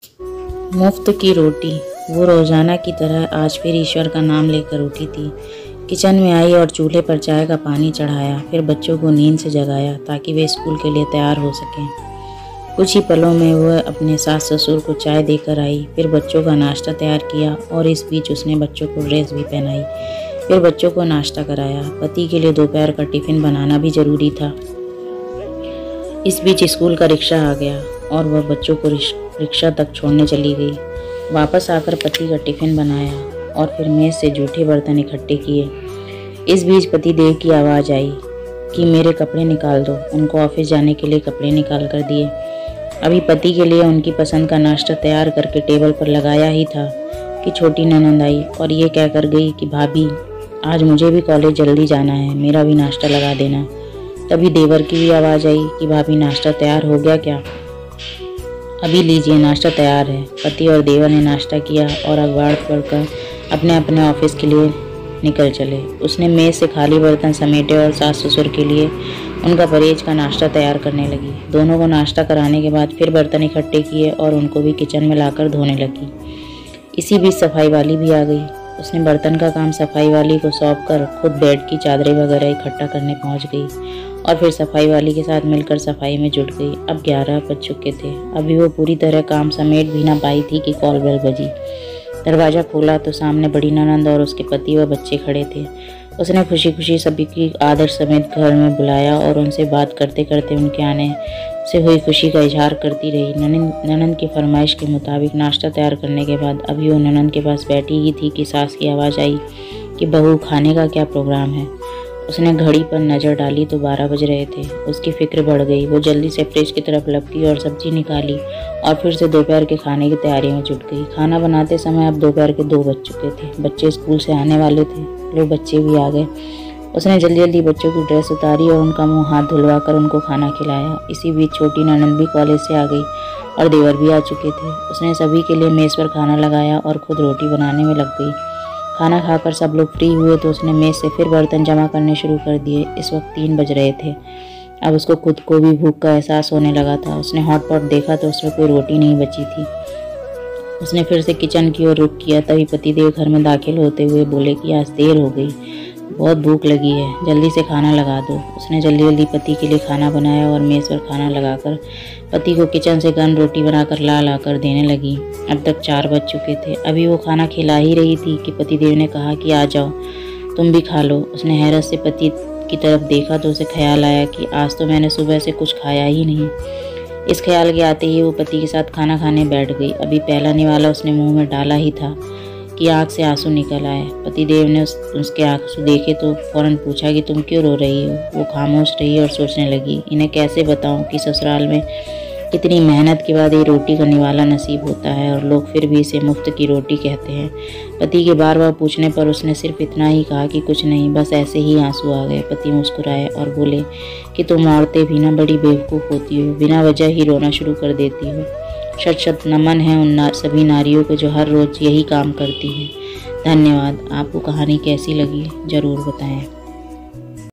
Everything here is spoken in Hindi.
मुफ्त की रोटी। वो रोज़ाना की तरह आज फिर ईश्वर का नाम लेकर उठी थी। किचन में आई और चूल्हे पर चाय का पानी चढ़ाया, फिर बच्चों को नींद से जगाया ताकि वे स्कूल के लिए तैयार हो सकें। कुछ ही पलों में वह अपने सास ससुर को चाय देकर आई, फिर बच्चों का नाश्ता तैयार किया और इस बीच उसने बच्चों को ड्रेस भी पहनाई। फिर बच्चों को नाश्ता कराया। पति के लिए दोपहर का टिफ़िन बनाना भी ज़रूरी था। इस बीच स्कूल का रिक्शा आ गया और वह बच्चों को रिक्शा तक छोड़ने चली गई। वापस आकर पति का टिफ़िन बनाया और फिर मेज़ से जूठे बर्तन इकट्ठे किए। इस बीच पति देव की आवाज़ आई कि मेरे कपड़े निकाल दो। उनको ऑफिस जाने के लिए कपड़े निकाल कर दिए। अभी पति के लिए उनकी पसंद का नाश्ता तैयार करके टेबल पर लगाया ही था कि छोटी ननंद आई और ये कहकर गई कि भाभी, आज मुझे भी कॉलेज जल्दी जाना है, मेरा भी नाश्ता लगा देना। तभी देवर की भी आवाज़ आई कि भाभी, नाश्ता तैयार हो गया क्या? अभी लीजिए, नाश्ता तैयार है। पति और देवर ने नाश्ता किया और अखबार पढ़कर अपने अपने ऑफिस के लिए निकल चले। उसने मेज़ से खाली बर्तन समेटे और सास ससुर के लिए उनका परहेज का नाश्ता तैयार करने लगी। दोनों को नाश्ता कराने के बाद फिर बर्तन इकट्ठे किए और उनको भी किचन में लाकर धोने लगी। इसी बीच सफाई वाली भी आ गई। उसने बर्तन का काम सफाई वाली को सौंप कर खुद बेड की चादरें वगैरह इकट्ठा करने पहुंच गई और फिर सफाई वाली के साथ मिलकर सफाई में जुट गई। अब 11 बज चुके थे। अभी वो पूरी तरह काम समेट भी ना पाई थी कि कॉल बेल बजी। दरवाज़ा खोला तो सामने बड़ी ननंद और उसके पति व बच्चे खड़े थे। उसने खुशी खुशी सभी की आदर समेत घर में बुलाया और उनसे बात करते करते उनके आने से हुई खुशी का इजहार करती रही। ननंद की फरमाइश के मुताबिक नाश्ता तैयार करने के बाद अभी वो ननंद के पास बैठी ही थी कि सास की आवाज़ आई कि बहू, खाने का क्या प्रोग्राम है? उसने घड़ी पर नज़र डाली तो 12 बज रहे थे। उसकी फिक्र बढ़ गई। वो जल्दी से फ्रिज की तरफ लपकी और सब्जी निकाली और फिर से दोपहर के खाने की तैयारी में जुट गई। खाना बनाते समय अब दोपहर के 2 बज चुके थे। बच्चे स्कूल से आने वाले थे। लोग बच्चे भी आ गए। उसने जल्दी जल्दी बच्चों की ड्रेस उतारी और उनका मुंह हाथ धुलवा कर उनको खाना खिलाया। इसी बीच छोटी ननंद भी कॉलेज से आ गई और देवर भी आ चुके थे। उसने सभी के लिए मेज़ पर खाना लगाया और खुद रोटी बनाने में लग गई। खाना खाकर सब लोग फ्री हुए तो उसने मेज़ से फिर बर्तन जमा करने शुरू कर दिए। इस वक्त 3 बज रहे थे। अब उसको खुद को भी भूख का एहसास होने लगा था। उसने हॉट पॉट देखा तो उसमें कोई रोटी नहीं बची थी। उसने फिर से किचन की ओर रुख किया। तभी पतिदेव घर में दाखिल होते हुए बोले कि आज देर हो गई, बहुत भूख लगी है, जल्दी से खाना लगा दो। उसने जल्दी जल्दी पति के लिए खाना बनाया और मेज़ पर खाना लगाकर पति को किचन से गर्म रोटी बनाकर ला कर देने लगी। अब तक 4 बज चुके थे। अभी वो खाना खिला ही रही थी कि पतिदेव ने कहा कि आ जाओ, तुम भी खा लो। उसने हैरत से पति की तरफ देखा तो उसे ख्याल आया कि आज तो मैंने सुबह से कुछ खाया ही नहीं। इस ख्याल के आते ही वो पति के साथ खाना खाने बैठ गई। अभी पहला निवाला उसने मुंह में डाला ही था कि आँख से आंसू निकल आए। पतिदेव ने उसके आंसू देखे तो फौरन पूछा कि तुम क्यों रो रही हो? वो खामोश रही और सोचने लगी, इन्हें कैसे बताऊं कि ससुराल में कितनी मेहनत के बाद ये रोटी का निवाला नसीब होता है और लोग फिर भी इसे मुफ्त की रोटी कहते हैं। पति के बार बार पूछने पर उसने सिर्फ इतना ही कहा कि कुछ नहीं, बस ऐसे ही आंसू आ गए। पति मुस्कुराए और बोले कि तुम औरतें भी ना बड़ी बेवकूफ़ होती हो, बिना वजह ही रोना शुरू कर देती हो। शत शत नमन है उन सभी नारियों को जो हर रोज़ यही काम करती हैं। धन्यवाद। आपको कहानी कैसी लगी ज़रूर बताएं।